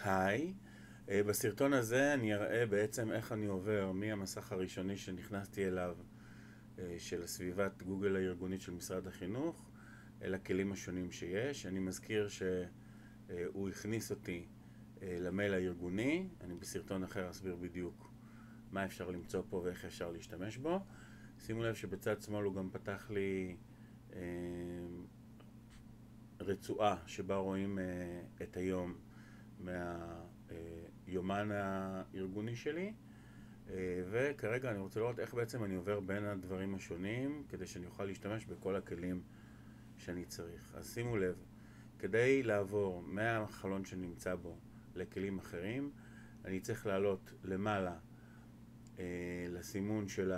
היי, בסרטון הזה אני אראה בעצם איך אני עובר מהמסך הראשוני שנכנסתי אליו של סביבת גוגל הארגונית של משרד החינוך אל הכלים השונים שיש. אני מזכיר שהוא הכניס אותי למייל הארגוני. אני בסרטון אחר אסביר בדיוק מה אפשר למצוא פה ואיך אפשר להשתמש בו. שימו לב שבצד שמאל הוא גם פתח לי רצועה שבה רואים את היום מהיומן הארגוני שלי, וכרגע אני רוצה לראות איך בעצם אני עובר בין הדברים השונים כדי שאני אוכל להשתמש בכל הכלים שאני צריך. אז שימו לב, כדי לעבור מהחלון שנמצא בו לכלים אחרים אני צריך לעלות למעלה לסימון של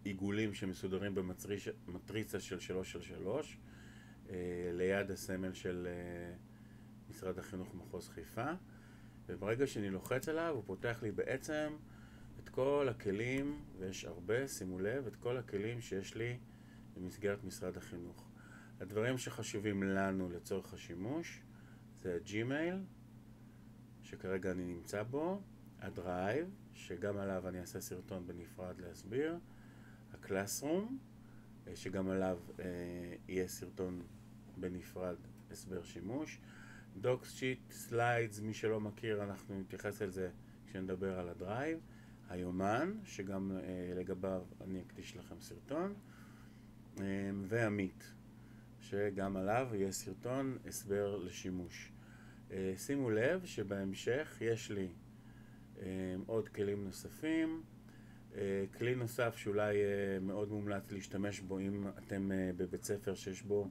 העיגולים שמסודרים במטריצה של 3 ליד הסמל של משרד החינוך מחוז חיפה, וברגע שאני לוחץ עליו הוא פותח לי בעצם את כל הכלים, ויש הרבה, שימו לב, את כל הכלים שיש לי במסגרת משרד החינוך. הדברים שחשובים לנו לצורך השימוש זה הג'ימייל שכרגע אני נמצא בו, הדרייב שגם עליו אני אעשה סרטון בנפרד להסביר, הקלאסרום שגם עליו יהיה סרטון בנפרד הסבר שימוש, דוקס שיט, סליידס, מי שלא מכיר אנחנו נתייחס על זה כשנדבר על הדרייב, היומן שגם לגביו אני אקדיש לכם סרטון, והמיט שגם עליו יהיה סרטון הסבר לשימוש. שימו לב שבהמשך יש לי עוד כלים נוספים. כלי נוסף שאולי מאוד מומלץ להשתמש בו אם אתם בבית ספר שיש בו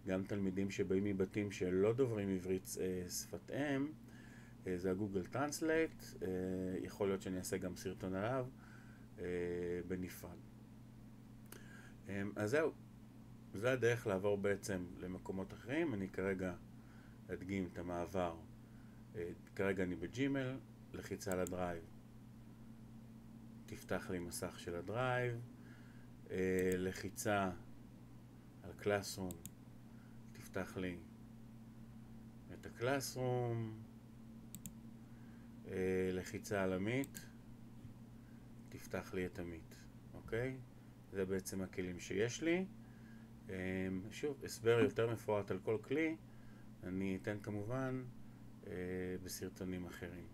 גם תלמידים שבאים מבתים שלא דוברים עברית שפת אם, זה הגוגל טרנסלייט. יכול להיות שאני אעשה גם סרטון עליו בנפרד. אז זהו, זה הדרך לעבור בעצם למקומות אחרים. אני כרגע אדגים את המעבר. כרגע אני בג'ימייל, לחיצה על הדרייב תפתח לי מסך של הדרייב, לחיצה על קלאסרום תפתח לי את הקלאסרום, לחיצה על המיט תפתח לי את המיט. אוקיי? זה בעצם הכלים שיש לי. שוב, הסבר יותר מפורט על כל כלי אני אתן כמובן בסרטונים אחרים.